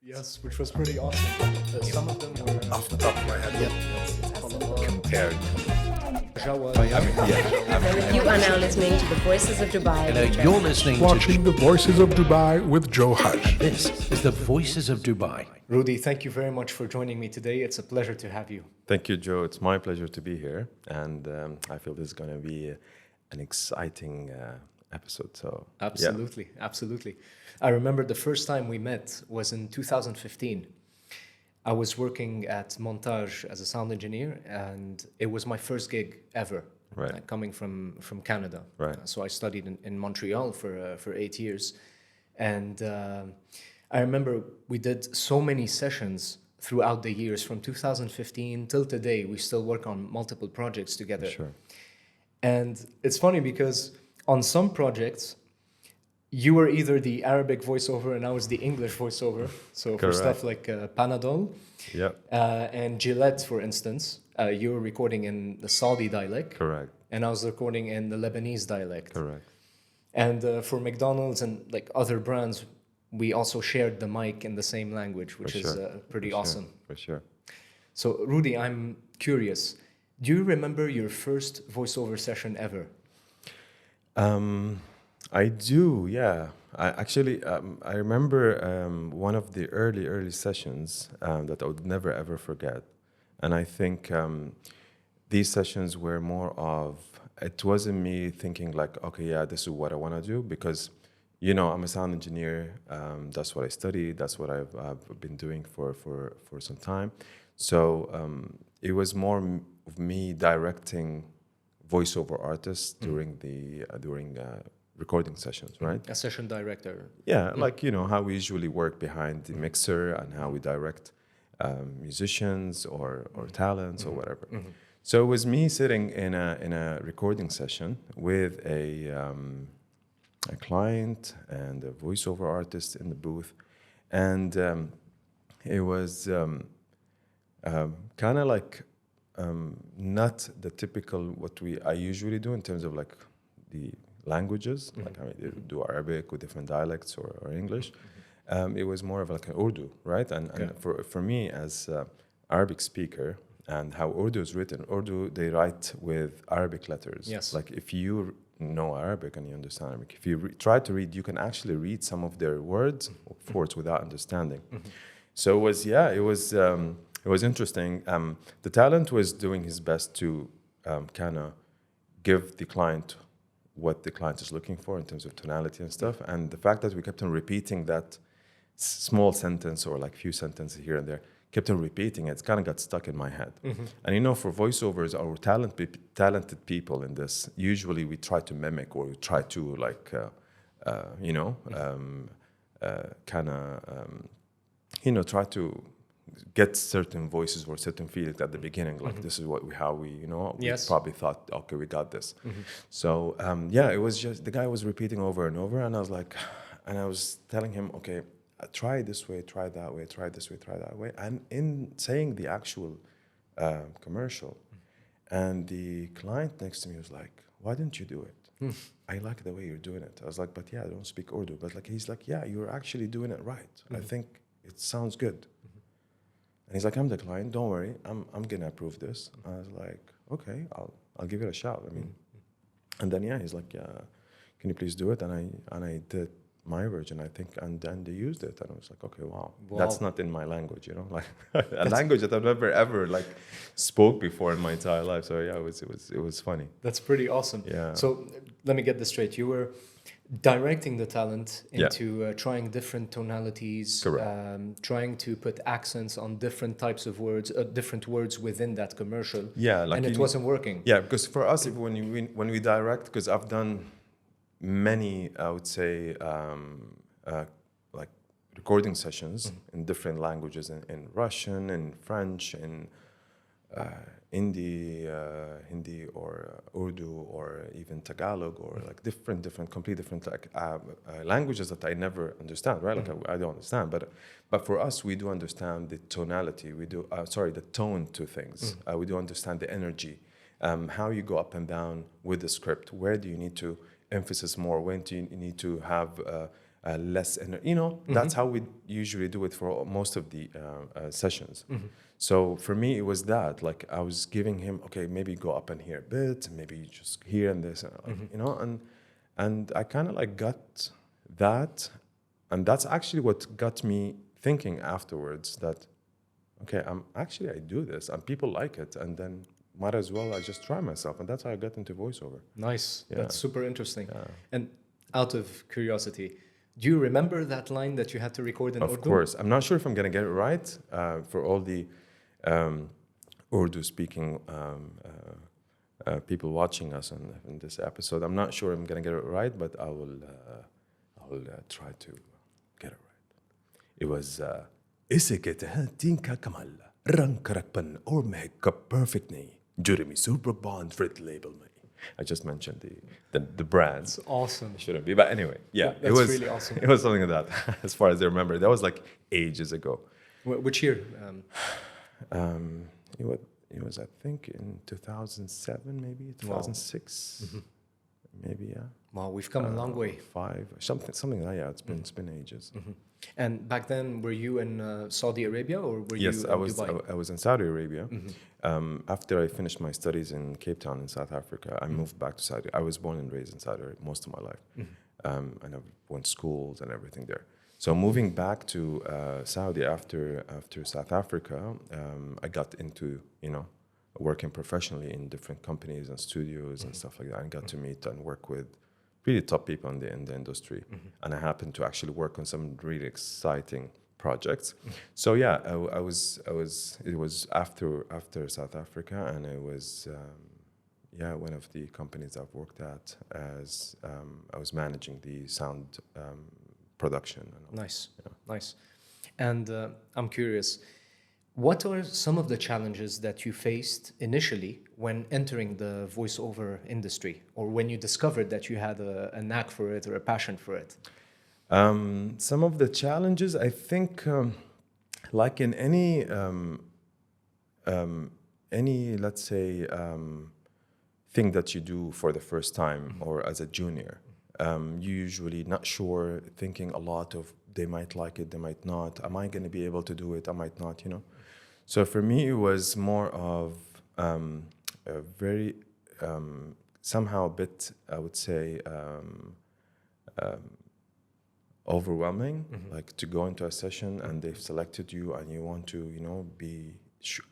Yes, which was pretty awesome. Some of them were Off the top of my head, compared. You are now listening to the Voices of Dubai. You're listening Watching the Voices of Dubai with Joe Hage. This is the Voices of Dubai. Rudy, thank you very much for joining me today. It's a pleasure to have you. Thank you, Joe. It's my pleasure to be here, and I feel this is going to be an exciting episode. So Absolutely, absolutely. I remember the first time we met was in 2015. I was working at Montage as a sound engineer, and it was my first gig ever, Right. coming from Canada. Right. So I studied in Montreal for 8 years, and I remember we did so many sessions throughout the years from 2015 till today. We still work on multiple projects together. Sure. And it's funny because on some projects, you were either the Arabic voiceover and I was the English voiceover. So for Correct. stuff like Panadol Yeah. and Gillette, for instance, you were recording in the Saudi dialect. Correct. And I was recording in the Lebanese dialect. Correct. And for McDonald's and like other brands, we also shared the mic in the same language, which For is sure. pretty For awesome. Sure. For sure. So Rudy, I'm curious. Do you remember your first voiceover session ever? I do, yeah. I remember one of the early sessions that I would never ever forget, and I think these sessions were more of, it wasn't me thinking like, okay, yeah, this is what I want to do, because I'm a sound engineer. That's what I studied. That's what I've been doing for some time. So it was more of me directing voiceover artists during recording sessions, right? A session director. Yeah, like how we usually work behind the mixer and how we direct musicians or talents or whatever. So it was me sitting in a recording session with a client and a voiceover artist in the booth, and it was kind of like not the typical what I usually do in terms of like the languages, like I mean, do Arabic with different dialects or English. It was more of like an Urdu, right? And for me as Arabic speaker, and how Urdu is written, Urdu, they write with Arabic letters. Yes. Like if you know Arabic and you understand Arabic, if you try to read, you can actually read some of their words without understanding. So it was interesting. The talent was doing his best to kind of give the client what the client is looking for in terms of tonality and stuff. And the fact that we kept on repeating that small sentence or like few sentences here and there, kept on repeating it kind of got stuck in my head. And for voiceovers, our talented people in this, usually we try to mimic or we try to like, try to get certain voices or certain feelings at the beginning, like this is how we Yes. probably thought, okay, we got this. So it was just the guy was repeating over and over, and I was like, and I was telling him, okay, try this way, try that way, try this way, try that way, and in saying the actual commercial, and the client next to me was like, why didn't you do it? I like the way you're doing it. I was like, but yeah, I don't speak Urdu, but like he's like, yeah, you're actually doing it right. I think it sounds good. And he's like, I'm the client, don't worry, I'm gonna approve this. I was like, okay, I'll give it a shot. I mean, and then he's like, yeah, can you please do it? And I did my version, I think, and then they used it, and I was like, okay, wow. That's not in my language, like a language that I've never ever like spoke before in my entire life. So yeah, it was funny. That's pretty awesome. Yeah. So let me get this straight. You were directing the talent into trying different tonalities, Correct. trying to put accents on different types of words, different words within that commercial. Yeah, like and it wasn't working. Yeah, because for us, when we direct, because I've done many, I would say, like recording sessions in different languages, in Russian, in French, in Hindi or Urdu or even Tagalog or like different complete different like languages that I never understand, right? Like I don't understand, but for us we do understand the tonality. We do the tone to things. We do understand the energy, how you go up and down with the script. Where do you need to emphasis more? When do you need to have less, and that's how we usually do it for most of the sessions. So for me, it was that, like, I was giving him, okay, maybe go up and here a bit, maybe just here and this, and I kind of like got that, and that's actually what got me thinking afterwards that, okay, I do this, and people like it, and then might as well I just try myself, and that's how I got into voiceover. Nice. Yeah. That's super interesting. And out of curiosity, do you remember that line that you had to record in Urdu? Of course. I'm not sure if I'm going to get it right for all the Urdu-speaking people watching us in this episode. I'm not sure I'm going to get it right, but I will try to get it right. It was I just mentioned the brands. Awesome. Shouldn't be, but anyway, yeah, That's really awesome. It was something like that, as far as I remember. That was like ages ago. Which year? It was I think in 2007, maybe 2006, maybe, yeah. Wow, we've come a long way. 5, something like that. Yeah, it's been ages. And back then, were you in Saudi Arabia or were you in Dubai? I was in Saudi Arabia. After I finished my studies in Cape Town in South Africa, I moved back to Saudi. I was born and raised in Saudi Arabia most of my life, and I went schools and everything there. So moving back to Saudi after South Africa, I got into working professionally in different companies and studios and stuff like that, and got to meet and work with really top people in the industry. And I happened to actually work on some really exciting projects. So yeah, it was after South Africa, and it was one of the companies I've worked at as I was managing the sound production. Nice. And I'm curious, what are some of the challenges that you faced initially when entering the voiceover industry, or when you discovered that you had a knack for it or a passion for it? Some of the challenges, I think, like in any let's say thing that you do for the first time or as a junior, you usually not sure, thinking a lot of they might like it, they might not. Am I going to be able to do it? I might not. So for me, it was more of a very somehow a bit, I would say, overwhelming, like to go into a session and they've selected you and you want to, be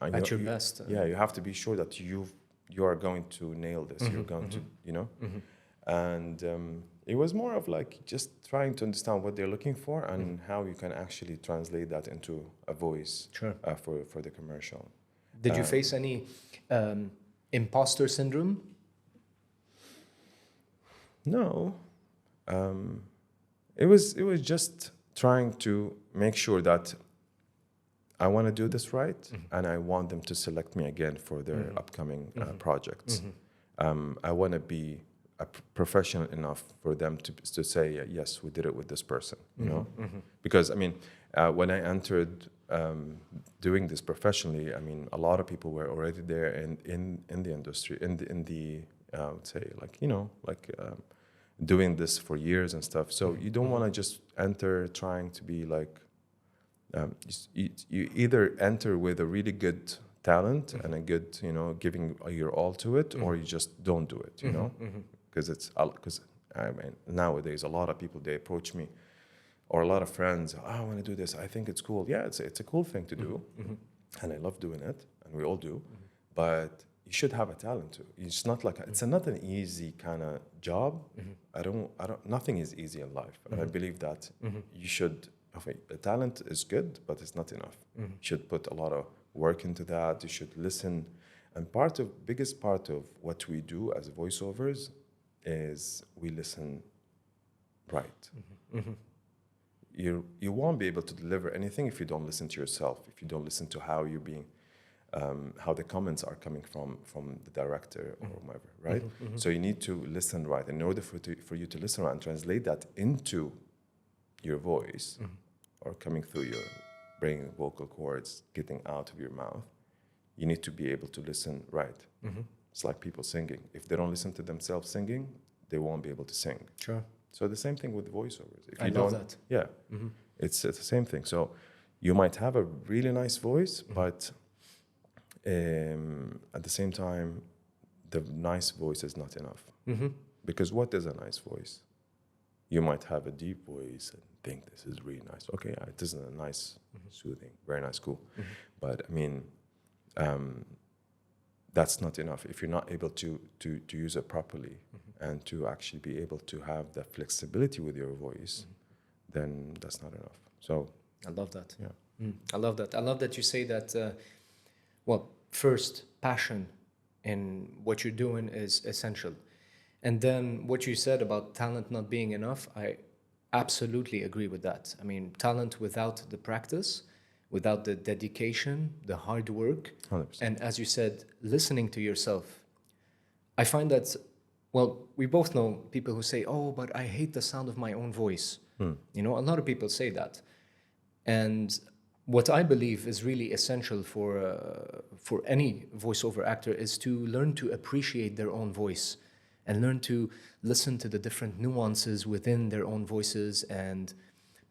at your best. Yeah, you have to be sure that you are going to nail this. You're going to, and it was more of like just trying to understand what they're looking for and how you can actually translate that into a voice for the commercial. Did you face any imposter syndrome? No. It was just trying to make sure that I want to do this right, and I want them to select me again for their upcoming projects. I want to be professional enough for them to say, yes, we did it with this person, Because, I mean, when I entered doing this professionally, I mean, a lot of people were already there in the industry, in the I would say, doing this for years and stuff. So you don't want to just enter trying to be like, you either enter with a really good talent and a good, giving your all to it, or you just don't do it, because I mean, nowadays a lot of people, they approach me, or a lot of friends, I want to do this, I think it's cool. Yeah, it's a cool thing to do, and I love doing it, and we all do, but you should have a talent too. It's not like it's not an easy kind of job. Nothing is easy in life, and I believe that you should. The talent is good, but it's not enough. You should put a lot of work into that. You should listen, and biggest part of what we do as voiceovers is we listen right. You won't be able to deliver anything if you don't listen to yourself. If you don't listen to how you're being. How the comments are coming from the director or whomever, right? So you need to listen right. In order for you to listen right and translate that into your voice or coming through your brain, vocal cords, getting out of your mouth, you need to be able to listen right. It's like people singing. If they don't listen to themselves singing, they won't be able to sing. Sure. So the same thing with voiceovers. If I you love don't, that. yeah, it's the same thing. So you might have a really nice voice, but at the same time, the nice voice is not enough. Because what is a nice voice? You might have a deep voice and think this is really nice. Okay, it isn't a nice, soothing, very nice, cool. But I mean, that's not enough. If you're not able to use it properly and to actually be able to have the flexibility with your voice, then that's not enough. So I love that. yeah, I love that. I love that you say that, well, first, passion in what you're doing is essential. And then what you said about talent not being enough, I absolutely agree with that. I mean, talent without the practice, without the dedication, the hard work, 100%. and as you said, listening to yourself. I find that, well, we both know people who say, oh, but I hate the sound of my own voice. You know, a lot of people say that. And what I believe is really essential for any voiceover actor is to learn to appreciate their own voice and learn to listen to the different nuances within their own voices and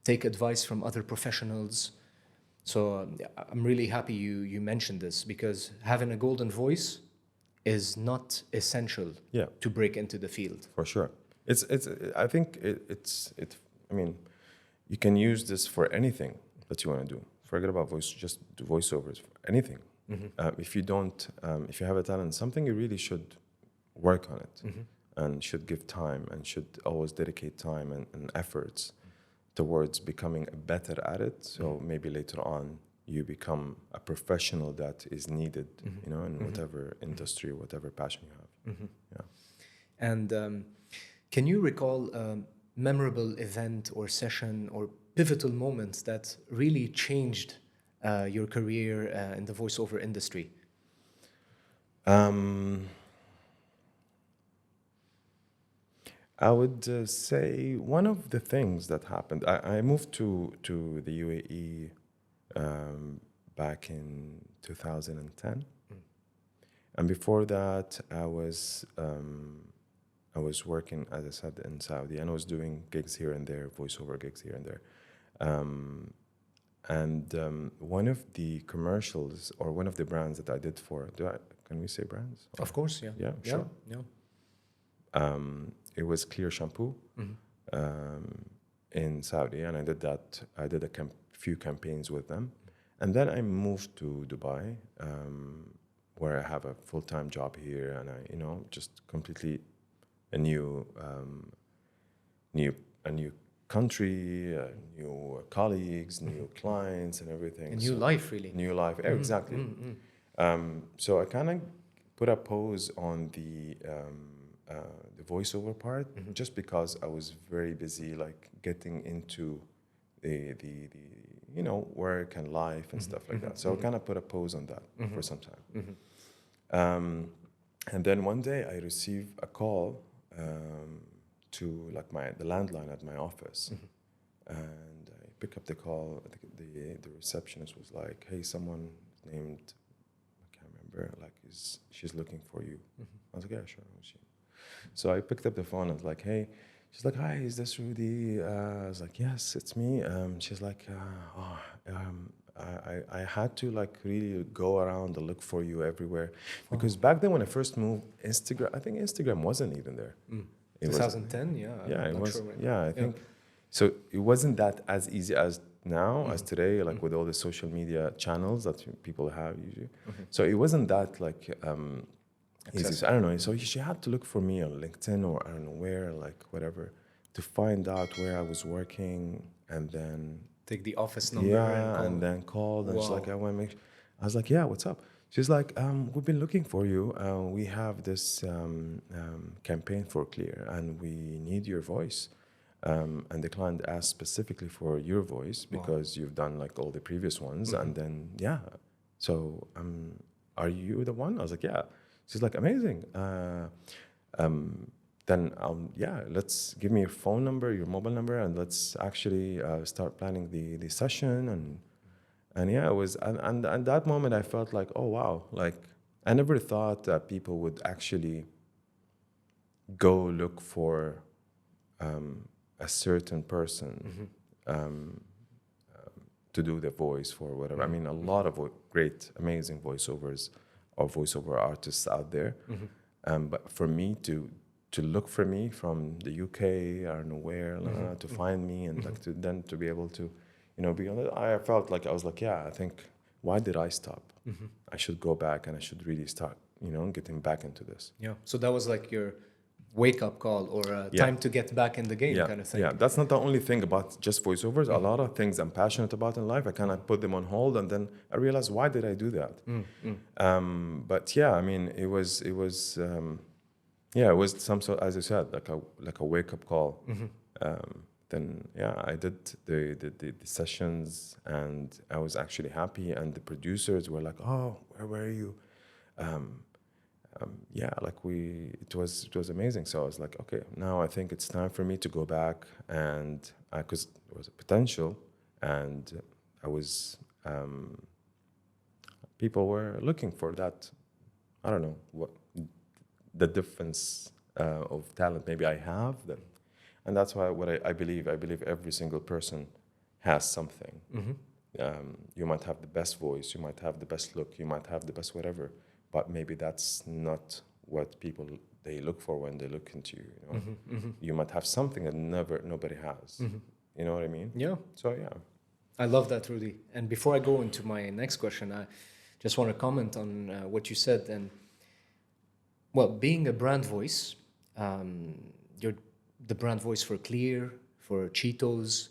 take advice from other professionals. So I'm really happy you mentioned this, because having a golden voice is not essential Yeah. to break into the field. For sure. I think I mean, you can use this for anything that you want to do. Forget about voice, just do voiceovers for anything. If you don't, if you have a talent in something, you really should work on it and should give time and should always dedicate time and efforts towards becoming better at it. So maybe later on you become a professional that is needed, you know, in whatever industry, whatever passion you have. Yeah. And can you recall a memorable event or session or pivotal moments that really changed your career in the voiceover industry? I would say one of the things that happened, I moved to the UAE back in 2010. And before that, I was working, as I said, in Saudi, and I was doing gigs here and there, voiceover gigs here and there. One of the commercials or one of the brands that I did for, can we say brands? Of course, yeah. Yeah, sure. Yeah. It was Clear Shampoo in Saudi, and I did that. I did a few campaigns with them, and then I moved to Dubai, where I have a full-time job here, and I, you know, just completely a new country, new colleagues, new clients, and everything. A new life, really. New life, exactly. So I kind of put a pause on the voiceover part, just because I was very busy, like getting into the you know, work and life and stuff like that. So I kind of put a pause on that for some time. And then one day I received a call to like the landline at my office, and I pick up the call. The receptionist was like, "Hey, someone named, I can't remember, like she's looking for you." I was like, "Yeah, sure." Who's she? So I picked up the phone and was like, "Hey." She's like, "Hi, is this Rudy?" I was like, "Yes, it's me." She's like, I had to like really go around and look for you everywhere, because back then when I first moved, I think Instagram wasn't even there. It was- 2010, yeah. yeah, I'm it not was. sure when. Yeah, I think so. It wasn't that as easy as now, as today, like with all the social media channels that people have usually. So it wasn't that like easy. So I don't know. So she had to look for me on LinkedIn or I don't know where, like whatever, to find out where I was working, and then Take the office number and then called, and she's Wow. like, I want to make. I was like, yeah, what's up? She's like, we've been looking for you. We have this campaign for Clear, and we need your voice. And the client asked specifically for your voice because you've done like all the previous ones. And then, so are you the one? I was like, yeah. She's like, amazing. Then, let's give me your phone number, your mobile number, and let's actually start planning the session. And yeah, it was, and at that moment I felt like, oh wow, like I never thought that people would actually go look for a certain person to do the voice for whatever. I mean, a lot of great, amazing voiceovers or voiceover artists out there. But for me to look for me from the UK or nowhere to find me and like to then to be able to, you know, be on it, I felt like I was like, yeah, I think, why did I stop? I should go back and I should really start, you know, getting back into this. Yeah. So that was like your wake-up call or time to get back in the game kind of thing. Yeah, that's not the only thing about just voiceovers. A lot of things I'm passionate about in life, I kind of put them on hold, and then I realized, why did I do that? But yeah, I mean, it was some sort, as I said, like a wake-up call. Then yeah, I did the sessions, and I was actually happy, and the producers were like, oh, where were you? Yeah, like it was amazing. So I was like, okay, now I think it's time for me to go back, and because there was a potential, and I was people were looking for that. I don't know what the difference of talent maybe I have, and that's why I believe every single person has something. You might have the best voice, you might have the best look, you might have the best whatever. But maybe that's not what people they look for when they look into you. You know? You might have something that nobody has. You know what I mean? Yeah. So yeah. I love that, Rudy. And before I go into my next question, I just want to comment on what you said. And well, being a brand voice, you're the brand voice for Clear, for Cheetos,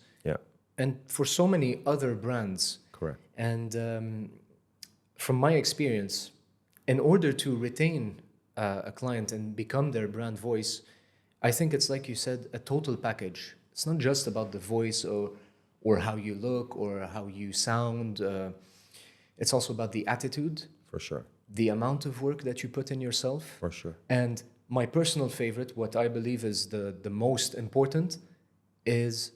and for so many other brands. Correct. And from my experience, in order to retain a client and become their brand voice, I think it's like you said, a total package. It's not just about the voice or how you look or how you sound. It's also about the attitude. For sure. The amount of work that you put in yourself. For sure. And my personal favorite, what I believe is the most important, is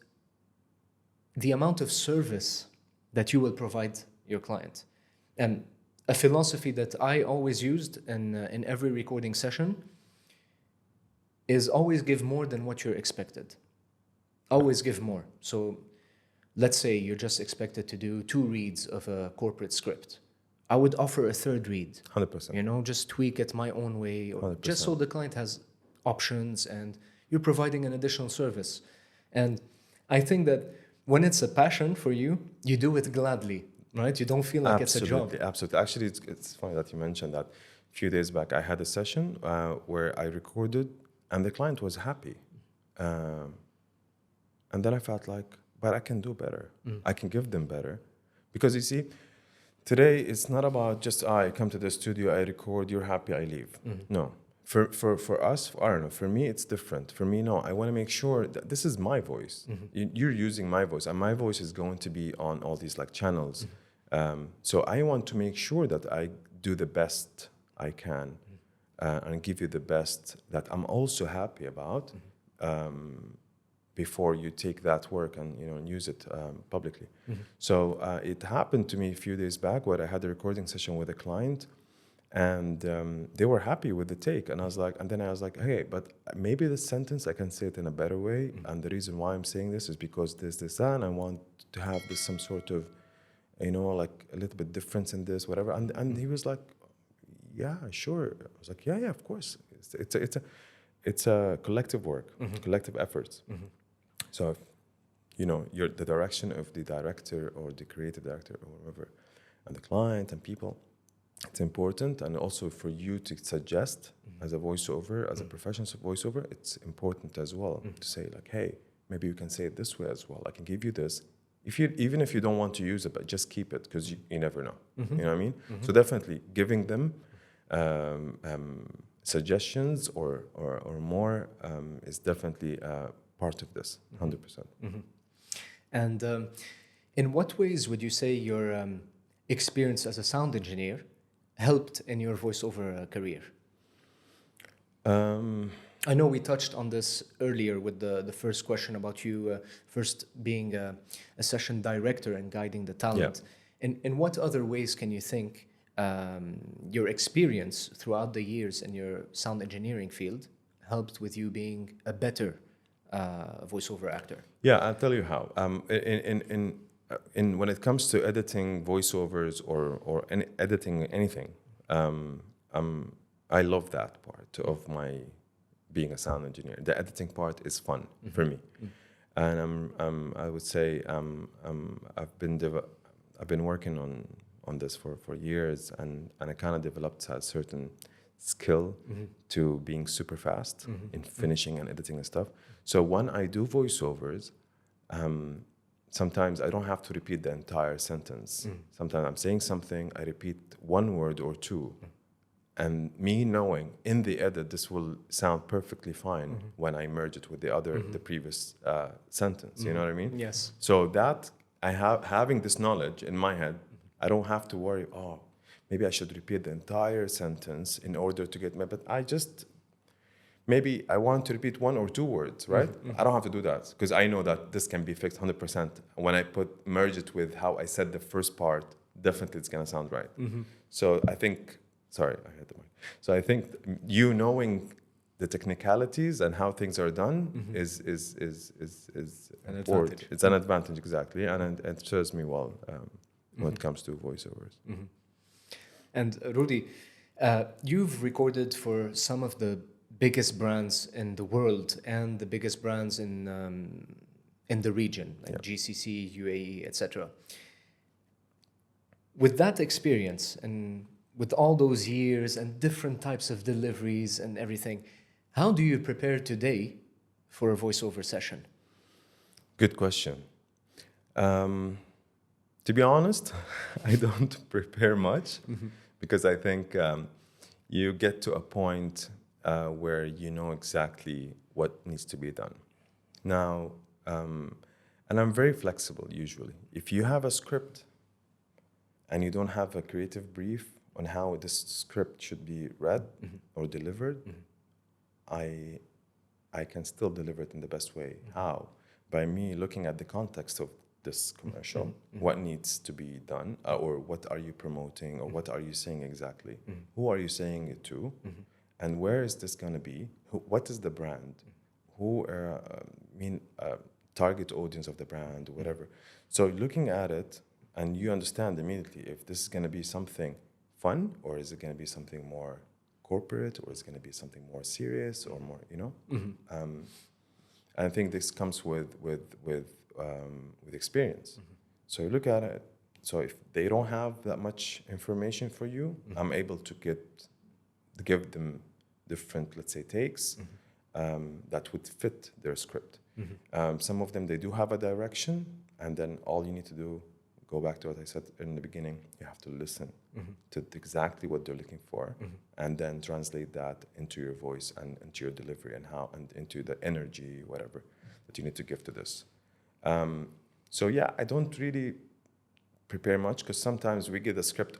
the amount of service that you will provide your client. And a philosophy that I always used in every recording session is always give more than what you're expected. Always give more. So let's say you're just expected to do 2 reads of a corporate script. I would offer a 3rd read. 100%. You know, just tweak it my own way, or 100%. just so the client has options and you're providing an additional service. And I think that when it's a passion for you, you do it gladly. Right? You don't feel like it's a job. Absolutely. Actually, it's funny that you mentioned that. A few days back, I had a session where I recorded, and the client was happy. And then I felt like, but I can do better. I can give them better. Because you see, today it's not about just, I come to the studio, I record, you're happy, I leave. No. For us, I don't know, for me, it's different. For me, no, I want to make sure that this is my voice. You're using my voice, and my voice is going to be on all these like channels. So I want to make sure that I do the best I can and give you the best that I'm also happy about before you take that work and and use it publicly. So it happened to me a few days back where I had a recording session with a client, and they were happy with the take, and then I was like, hey, but maybe this sentence I can say it in a better way, and the reason why I'm saying this is because this, that, and I want to have this some sort of like a little bit difference in this, whatever. And he was like, yeah, sure. I was like, yeah, of course. It's a collective work, collective efforts. So, if, you're the direction of the director or the creative director or whatever, and the client and people, it's important. And also for you to suggest as a voiceover, as a professional voiceover, it's important as well to say like, hey, maybe you can say it this way as well. I can give you this. Even if you don't want to use it, but just keep it, because you never know. You know what I mean? So definitely giving them suggestions or more is definitely part of this, 100%. And in what ways would you say your experience as a sound engineer helped in your voiceover career? I know we touched on this earlier with the first question about you first being a session director and guiding the talent. In what other ways can you think your experience throughout the years in your sound engineering field helped with you being a better voiceover actor? Yeah, I'll tell you how. In when it comes to editing voiceovers or editing anything, I love that part of my being a sound engineer. The editing part is fun for me, and I would say I've been working on this for years, and I kind of developed a certain skill to being super fast in finishing and editing and stuff. So when I do voiceovers, sometimes I don't have to repeat the entire sentence. Sometimes I'm saying something, I repeat one word or two, and me knowing in the edit this will sound perfectly fine when I merge it with the previous sentence. You know what I mean? Yes. So that having this knowledge in my head, I don't have to worry. Oh, maybe I should repeat the entire sentence in order to get. But maybe I want to repeat one or two words, right? I don't have to do that because I know that this can be fixed 100%. When I merge it with how I said the first part, definitely it's gonna sound right. So I think, sorry, I hit the mic. So I think you knowing the technicalities and how things are done is An important. advantage. It's an advantage, exactly, and it serves me well when it comes to voiceovers. And Rudy, you've recorded for some of the biggest brands in the world and the biggest brands in the region, like GCC, UAE, etc. With that experience and with all those years and different types of deliveries and everything, how do you prepare today for a voiceover session? Good question. To be honest, I don't prepare much because I think you get to a point where you know exactly what needs to be done. Now, and I'm very flexible usually. If you have a script and you don't have a creative brief on how this script should be read or delivered, I can still deliver it in the best way. How? By me looking at the context of this commercial, what needs to be done, or what are you promoting, or what are you saying exactly? Who are you saying it to? And where is this going to be? What is the brand? Who target audience of the brand, or whatever. So looking at it, and you understand immediately if this is going to be something fun, or is it going to be something more corporate, or is it going to be something more serious, or more, you know? I think this comes with experience. So you look at it. So if they don't have that much information for you, I'm able to give them different, let's say, takes that would fit their script. Some of them, they do have a direction, and then all you need to do, go back to what I said in the beginning, you have to listen to exactly what they're looking for, and then translate that into your voice and into your delivery and into the energy, whatever, that you need to give to this. So yeah, I don't really prepare much because sometimes we get a script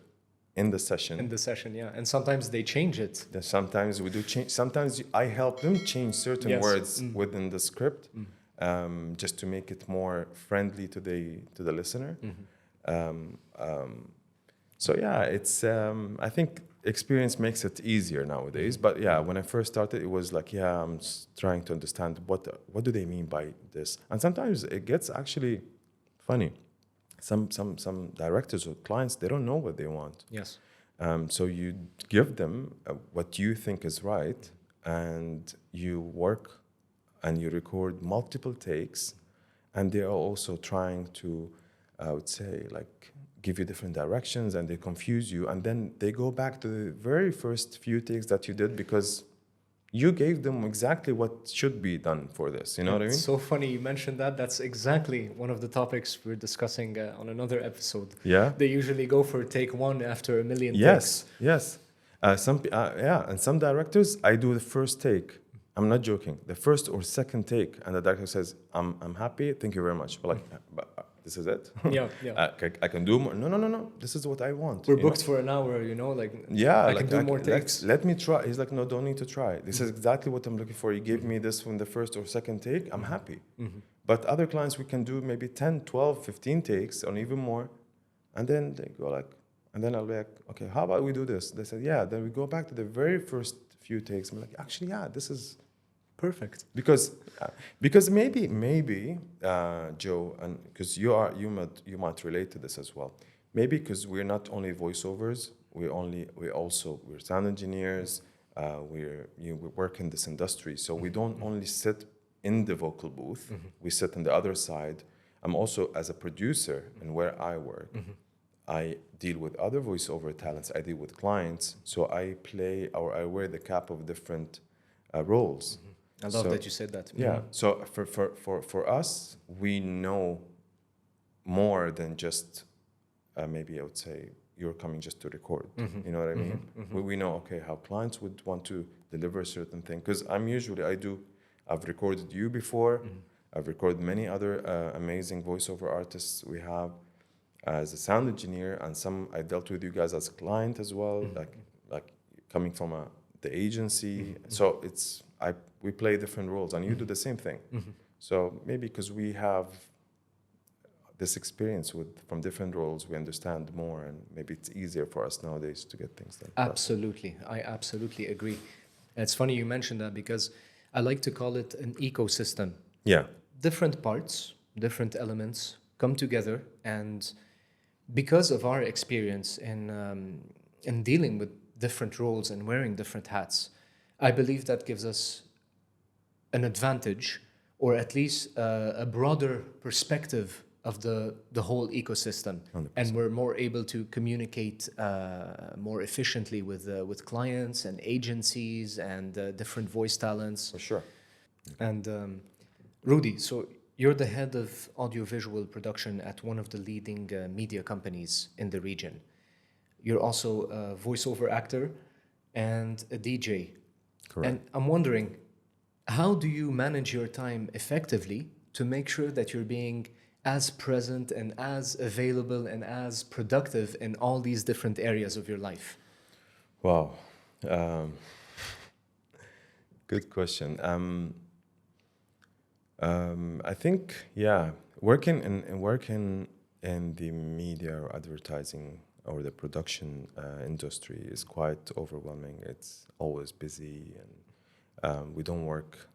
in the session. In the session, yeah. And sometimes they change it. Sometimes we do change. Sometimes I help them change certain words within the script, just to make it more friendly to the listener. So yeah, it's I think experience makes it easier nowadays. But yeah, when I first started, it was like, I'm trying to understand what do they mean by this, and sometimes it gets actually funny. Some directors or clients, they don't know what they want. Yes. So you give them what you think is right, and you work and you record multiple takes, and they are also trying to, I would say, like, give you different directions, and they confuse you, and then they go back to the very first few takes that you did because you gave them exactly what should be done for this. You know what I mean? It's so funny you mentioned that. That's exactly one of the topics we're discussing on another episode. Yeah. They usually go for take one after a million Yes, takes. yes. And some directors, I do the first take. I'm not joking. The first or second take, and the director says, "I'm happy. Thank you very much." But this is it. Yeah. I can do more. No. This is what I want. We're booked for an hour, like Yeah, I can do more takes. Let me try. He's like, "No, don't need to try. This is exactly what I'm looking for. You gave me this from the first or second take. I'm happy." But other clients, we can do maybe 10, 12, 15 takes, or even more, and then they go like, and then I'll be like, "Okay, how about we do this?" They said, "Yeah." Then we go back to the very first few takes. I'm like, "Actually, yeah, this is Perfect. Because maybe Joe, and because you might relate to this as well. Maybe because we're not only voiceovers, we're sound engineers. We work in this industry, so we don't only sit in the vocal booth. We sit on the other side. I'm also, as a producer, and where I work, I deal with other voiceover talents. I deal with clients, so I wear the cap of different roles. I love that you said that. Yeah. So for us, we know more than just maybe I would say you're coming just to record. You know what I mean? We know, okay, how clients would want to deliver a certain thing. Because I've recorded you before. I've recorded many other amazing voiceover artists we have as a sound engineer, and some I dealt with you guys as a client as well, like coming from the agency. So we play different roles, and you do the same thing. So maybe because we have this experience from different roles, we understand more, and maybe it's easier for us nowadays to get things done. Absolutely. I absolutely agree. And it's funny you mentioned that because I like to call it an ecosystem. Yeah. Different parts, different elements come together, and because of our experience in dealing with different roles and wearing different hats, I believe that gives us an advantage, or at least a broader perspective of the whole ecosystem. 100%. And we're more able to communicate more efficiently with clients and agencies and different voice talents. For sure. And Rudy, so you're the head of audiovisual production at one of the leading media companies in the region. You're also a voiceover actor and a DJ. Correct. And I'm wondering, how do you manage your time effectively to make sure that you're being as present and as available and as productive in all these different areas of your life? Wow. Good question. I think, working in the media or advertising or the production industry is quite overwhelming. It's always busy, and we don't work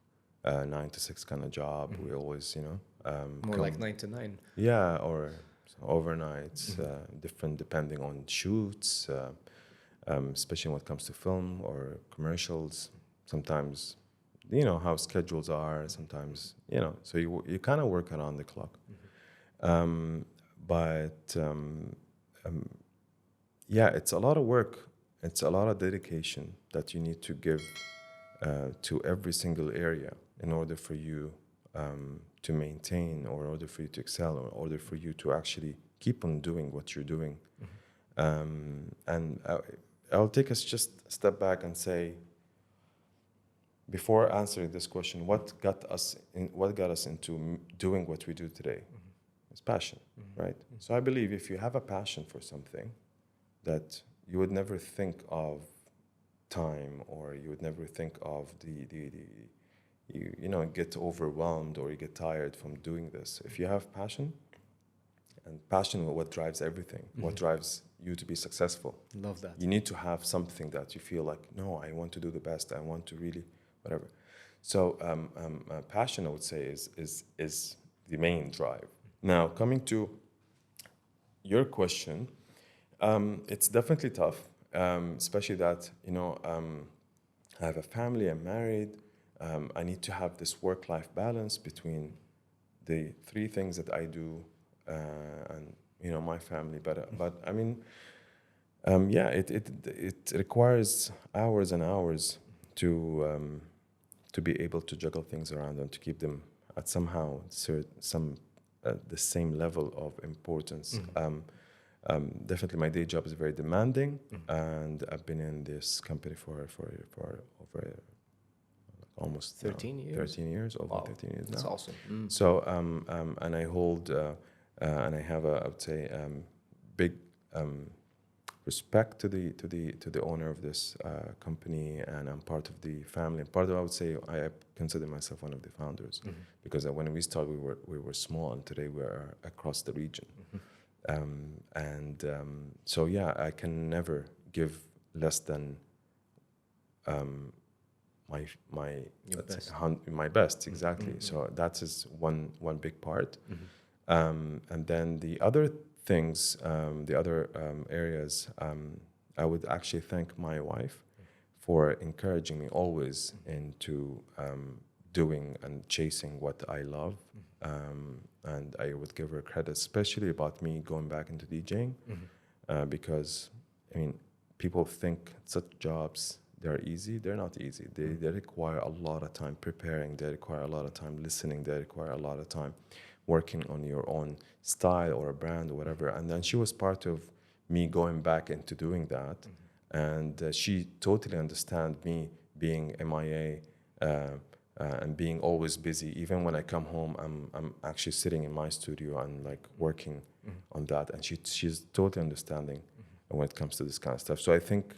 9 to 6 kind of job. We always, More like 9 to 9. Yeah, or overnights, different depending on shoots, especially when it comes to film or commercials. Sometimes, how schedules are. Sometimes, so you kind of work around the clock. It's a lot of work. It's a lot of dedication that you need to give to every single area in order for you to maintain, or in order for you to excel, or in order for you to actually keep on doing what you're doing. And I'll take us just a step back and say, before answering this question, what got us into doing what we do today? It's passion, right? So I believe if you have a passion for something, that you would never think of time, or you would never think of you get overwhelmed or you get tired from doing this. If you have passion, and passion is what drives everything, what drives you to be successful. Love that. You need to have something that you feel like, no, I want to do the best. I want to really, whatever. So passion, I would say, is the main drive. Now, coming to your question, it's definitely tough, especially that, I have a family, I'm married. I need to have this work-life balance between the 3 things that I do and my family. But I mean, it requires hours and hours to be able to juggle things around and to keep them at somehow the same level of importance. Definitely, my day job is very demanding, and I've been in this company for over almost 13 years. 13 years, over Wow. 13 years now. That's awesome. So, and I hold, and I have I would say, big respect to the owner of this company, and I'm part of the family. Part of, I would say, I consider myself one of the founders, because when we started, we were small, and today we are across the region. So yeah, I can never give less than Your let's best. say, my best, exactly. So that is one big part. And then the other things, the other areas, I would actually thank my wife for encouraging me always into doing and chasing what I love. And I would give her credit, especially about me going back into DJing, because, I mean, people think such jobs, they're easy. They're not easy. They require a lot of time preparing. They require a lot of time listening. They require a lot of time working on your own style or a brand or whatever. And then she was part of me going back into doing that. And she totally understands me being MIA and being always busy. Even when I come home, I'm actually sitting in my studio and like working on that. And she's totally understanding when it comes to this kind of stuff. So I think,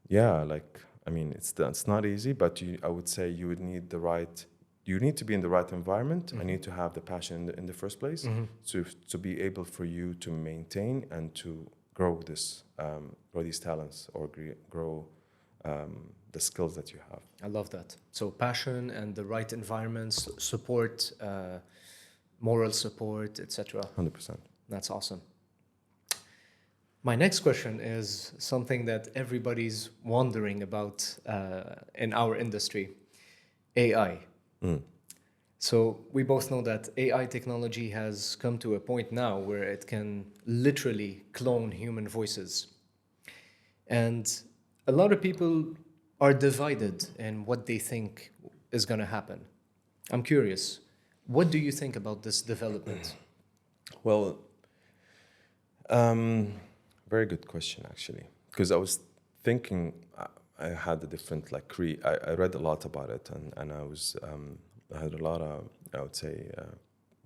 yeah, like, I mean, it's not easy, but I would say you would need you need to be in the right environment. I need to have the passion in the first place to be able for you to maintain and to grow these talents or grow the skills that you have. I love that. So passion and the right environments, support, moral support, etc. 100%. That's awesome. My next question is something that everybody's wondering about in our industry, AI. So we both know that AI technology has come to a point now where it can literally clone human voices. And a lot of people are divided in what they think is going to happen. I'm curious, what do you think about this development? Well, very good question, actually, because I was thinking, I had a different, like, I read a lot about it, and I had a lot of, I would say,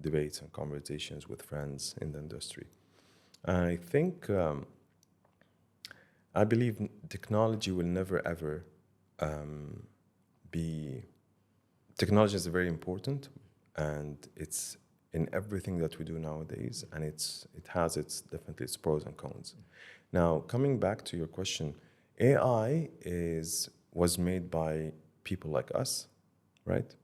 debates and conversations with friends in the industry. And I think, I believe technology will never, ever technology is very important, and it's in everything that we do nowadays, and it has definitely its pros and cons. Now, coming back to your question, AI was made by people like us, right?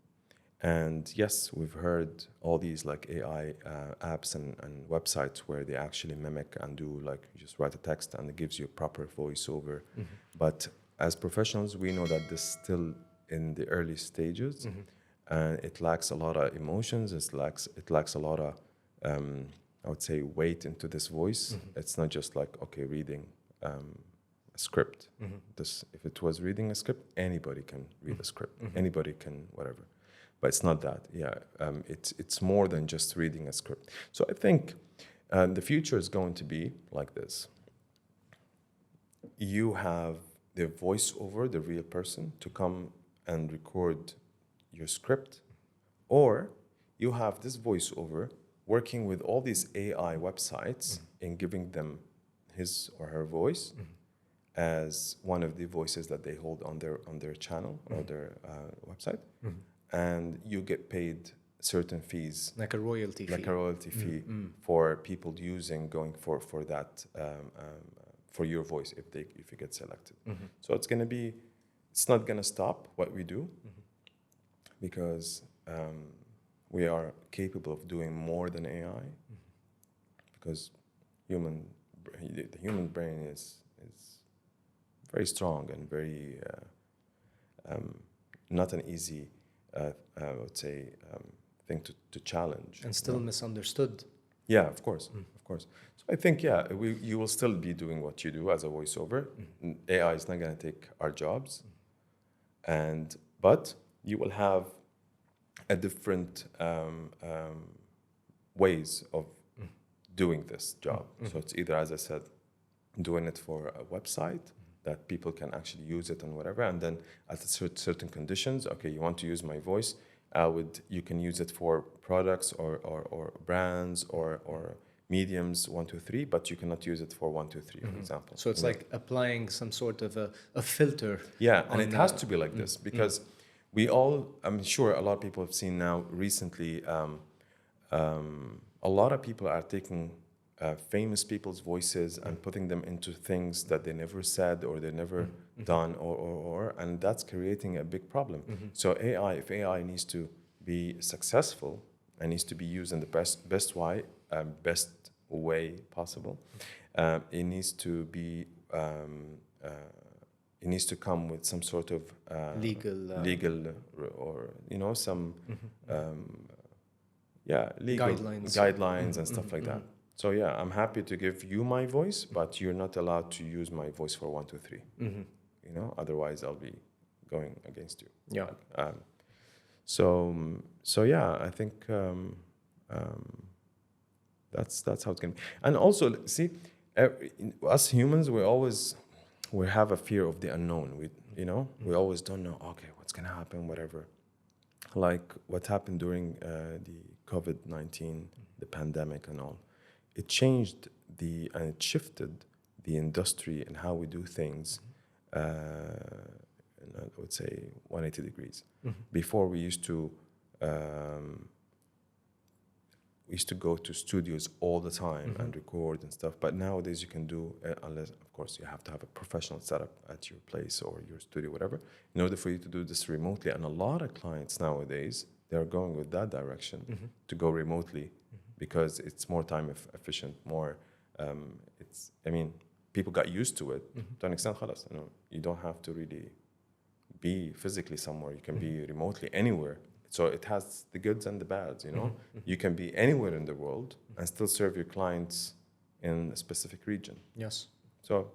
And yes, we've heard all these like AI apps and websites where they actually mimic and do, like, you just write a text and it gives you a proper voiceover. But as professionals, we know that this is still in the early stages, and it lacks a lot of emotions. It lacks a lot of, I would say, weight into this voice. It's not just like, okay, reading a script. If it was reading a script, anybody can read a script. Anybody can whatever. But it's not that. Yeah, it's more than just reading a script. So I think the future is going to be like this. You have the voiceover, the real person, to come and record your script, or you have this voiceover working with all these AI websites and giving them his or her voice as one of the voices that they hold on their channel or their website. And you get paid certain fees, Like a royalty fee. for people going for that for your voice if you get selected. So it's not gonna stop what we do, because we are capable of doing more than AI, because the human brain is very strong and very not an easy I would say thing to challenge. And still misunderstood. Yeah, of course. So I think, yeah, you will still be doing what you do as a voiceover. AI is not going to take our jobs, but you will have a different ways of doing this job. So it's either, as I said, doing it for a website that people can actually use it and whatever, and then at certain conditions, okay, you want to use my voice, you can use it for products or brands or mediums 1, 2, 3, but you cannot use it for 1, 2, 3, for example. So it's like applying some sort of a filter. Yeah, and it has to be like this, because I'm sure a lot of people have seen now recently, a lot of people are taking famous people's voices and putting them into things that they never said or they never done, and that's creating a big problem. So if AI needs to be successful and needs to be used in the best way possible, it needs to be it needs to come with some sort of legal or some legal guidelines and stuff like that. So yeah, I'm happy to give you my voice, but you're not allowed to use my voice for 1, 2, 3. Otherwise I'll be going against you. Yeah. So yeah, I think that's how it's gonna be. And also, see, us humans, we have a fear of the unknown. We always don't know. Okay, what's gonna happen? Whatever. Like what happened during the COVID-19, the pandemic, and all. It changed and it shifted the industry and how we do things. I would say 180 degrees. Before we used to go to studios all the time and record and stuff. But nowadays you can do, unless of course you have to have a professional setup at your place or your studio, whatever, in order for you to do this remotely. And a lot of clients nowadays, they're going with that direction to go remotely because it's more time efficient, more. People got used to it to an extent. خلاص, you don't have to really be physically somewhere. You can be remotely anywhere. So it has the goods and the bads, You can be anywhere in the world and still serve your clients in a specific region. Yes. So,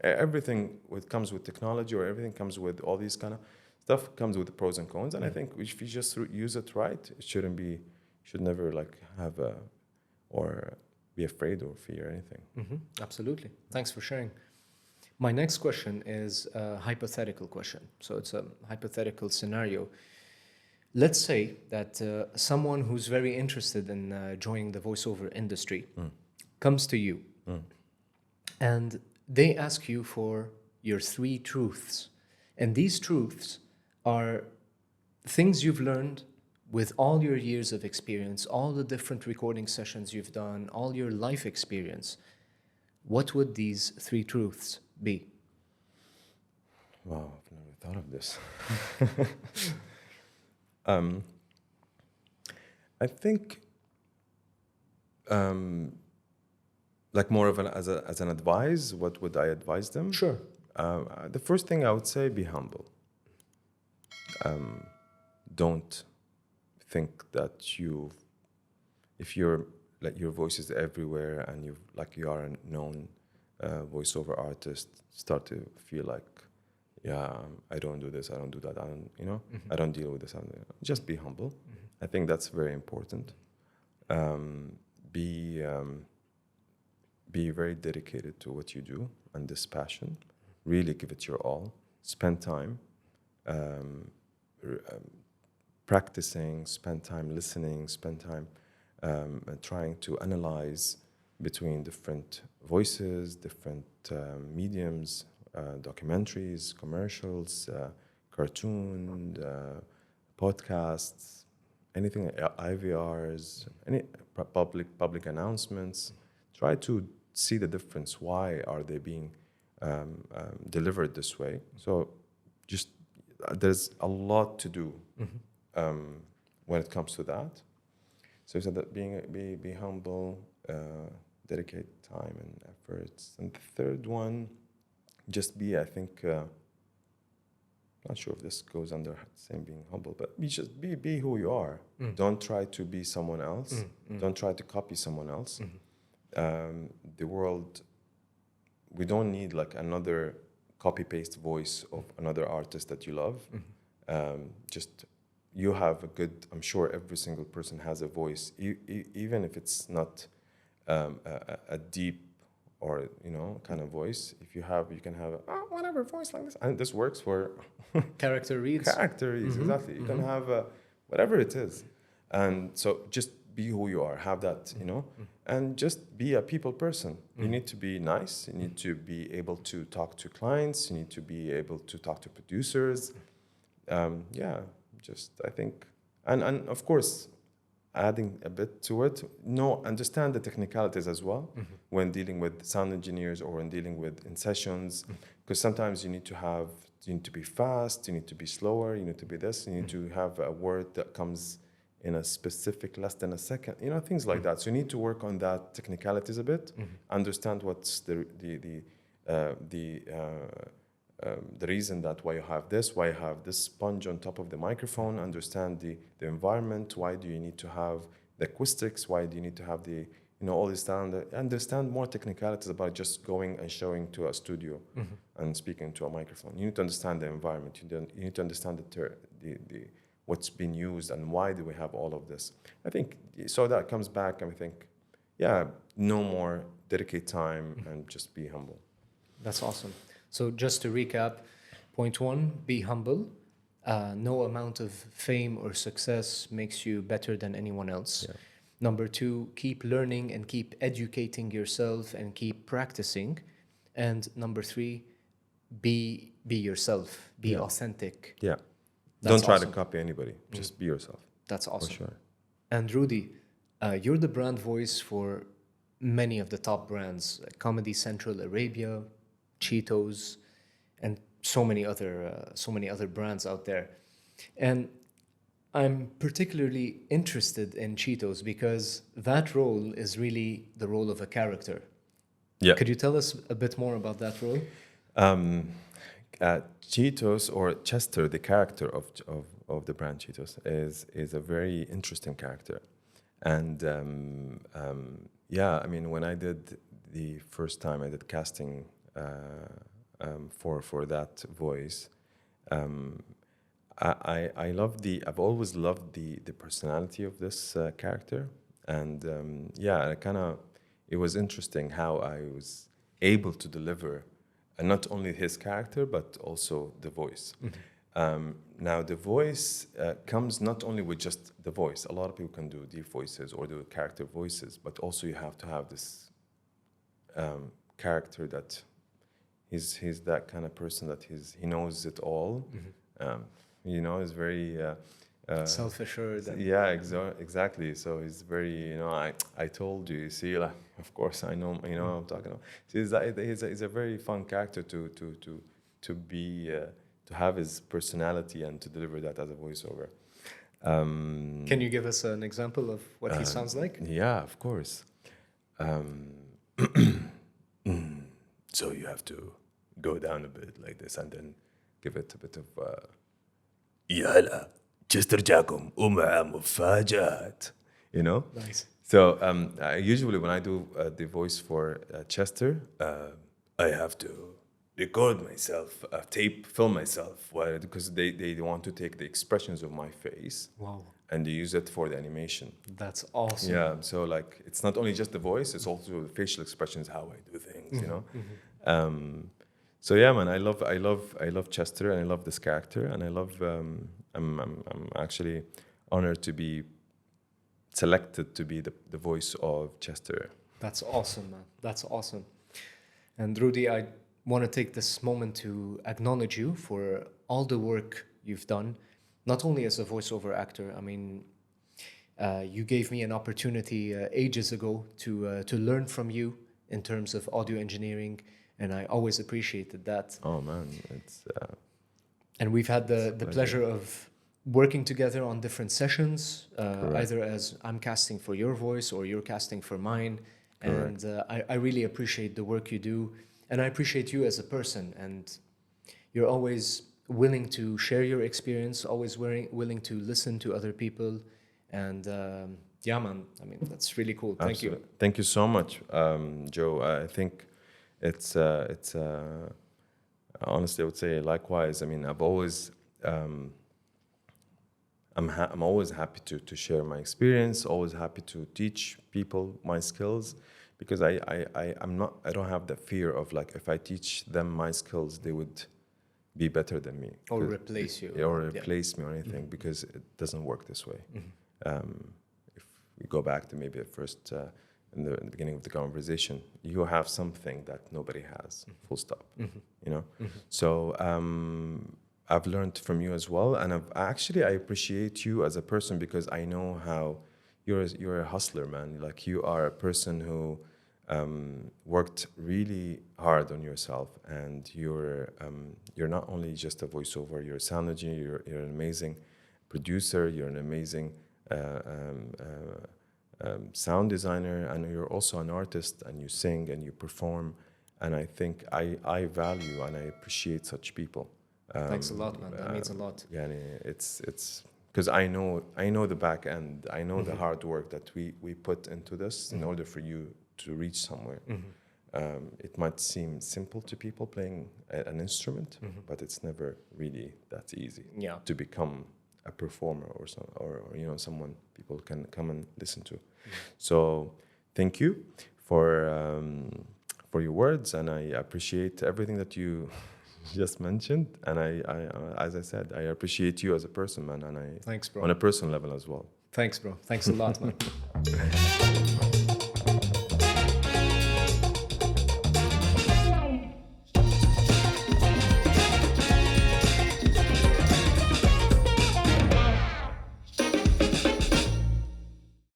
everything comes with technology, or everything comes with all these kind of stuff, comes with the pros and cons. And I think if you just use it right, it should never have or be afraid or fear anything. Absolutely. Thanks for sharing. My next question is a hypothetical question. So it's a hypothetical scenario. Let's say that someone who's very interested in joining the voiceover industry comes to you and they ask you for your 3 truths. And these truths are things you've learned with all your years of experience, all the different recording sessions you've done, all your life experience. What would these 3 truths be? Wow, I've never thought of this. I think, more of as an advice, what would I advise them? Sure. The first thing I would say, be humble. Don't think that if your voice is everywhere and you are a known voiceover artist, start to feel like, I don't do this, I don't do that, I don't deal with this. Just be humble. I think that's very important. Be very dedicated to what you do and this passion. Really give it your all. Spend time practicing, spend time listening, spend time trying to analyze between different voices, different mediums, documentaries, commercials, cartoon, podcasts, anything, IVRs, any public announcements. Try to see the difference. Why are they being delivered this way? So just there's a lot to do when it comes to that. So that be humble, dedicate time and efforts. And the third one, just be, I think, not sure if this goes under same being humble, but be who you are. Don't try to be someone else. Don't try to copy someone else. The world, we don't need another copy-paste voice of another artist that you love. Just you have a good, I'm sure every single person has a voice, even if it's not a deep or kind of voice. If you can have whatever voice like this, and this works for character reads. Exactly. You can have whatever it is, and so just be who you are. Have that, and just be a people person. You need to be nice. You need to be able to talk to clients. You need to be able to talk to producers. I think, and of course, adding a bit to it. No, understand the technicalities as well when dealing with sound engineers or when dealing with in sessions, because sometimes you need to be fast, you need to be slower, you need to be this, you need to have a word that comes in a specific less than a second, things like that. So you need to work on that technicalities a bit, understand what's the reason that why you have this, why you have this sponge on top of the microphone, understand the environment, why do you need to have the acoustics, why do you need to have the, all this down, understand more technicalities about just going and showing to a studio and speaking to a microphone. You need to understand the environment, you need to understand the what's been used and why do we have all of this. I think, so that comes back, and I think, no more, dedicate time and just be humble. That's awesome. So just to recap, point 1, be humble. No amount of fame or success makes you better than anyone else. Yeah. Number 2, keep learning and keep educating yourself and keep practicing. And number 3, be yourself, be authentic. Yeah. That's Don't try awesome. to copy anybody. Just be yourself. That's awesome. For sure. And Rudy, you're the brand voice for many of the top brands, like Comedy Central Arabia, Cheetos, and so many other brands out there. And I'm particularly interested in Cheetos because that role is really the role of a character. Yeah. Could you tell us a bit more about that role? Cheetos, or Chester, the character of the brand Cheetos, is a very interesting character. And when I did the first time I did casting for that voice, I've always loved the personality of this character, and it was interesting how I was able to deliver not only his character but also the voice. Now the voice comes not only with just the voice. A lot of people can do deep voices or do character voices, but also you have to have this character that he's that kind of person that he knows it all. Is very Self-assured. Exactly. So he's very, I told you. See, like, of course I know, what I'm talking about. So he's a very fun character to be to have his personality and to deliver that as a voiceover. Can you give us an example of what he sounds like? Yeah, of course. So you have to go down a bit like this and then give it a bit of يلا Chester جاكم ومع مفاجآت. Nice. So usually when I do the voice for Chester, I have to record myself, film myself, because they want to take the expressions of my face. Wow. And they use it for the animation. That's awesome. Yeah, so like it's not only just the voice, it's also the facial expressions, how I do things, So yeah, man, I love Chester, and I love this character, and I love I'm actually honored to be selected to be the voice of Chester. That's awesome, man. That's awesome. And Rudy, I want to take this moment to acknowledge you for all the work you've done, not only as a voiceover actor. I mean, you gave me an opportunity ages ago to learn from you in terms of audio engineering, and I always appreciated that. Oh man, it's and we've had the pleasure of working together on different sessions, either as I'm casting for your voice or you're casting for mine. Correct. And I really appreciate the work you do, and I appreciate you as a person. And you're always willing to share your experience, always willing to listen to other people. And yeah, man, I mean, that's really cool. Thank you. Thank you so much, Joe. I think it's honestly, I would say likewise. I mean, I've always I'm always happy to share my experience, always happy to teach people my skills, because I don't have the fear of, like, if I teach them my skills, they would be better than me. Or replace you. Or replace me or anything, because it doesn't work this way. If we go back to maybe at first, in the beginning of the conversation, you have something that nobody has, full stop, So I've learned from you as well, and I appreciate you as a person, because I know how you're a hustler, man. Like you are a person who worked really hard on yourself, and you're not only just a voiceover. You're a sound engineer. You're an amazing producer. You're an amazing sound designer, and you're also an artist. And you sing and you perform. And I think I value and I appreciate such people. Thanks a lot, man. That means a lot. Yeah, it's because I know the back end. I know the hard work that we put into this in order for you to reach somewhere. It might seem simple to people playing an instrument, but it's never really that easy to become a performer or someone people can come and listen to. So thank you for your words, and I appreciate everything that you just mentioned. And I as I said, I appreciate you as a person, man, and Thanks, bro. on a personal level as well. Thanks, bro. Thanks a lot, man.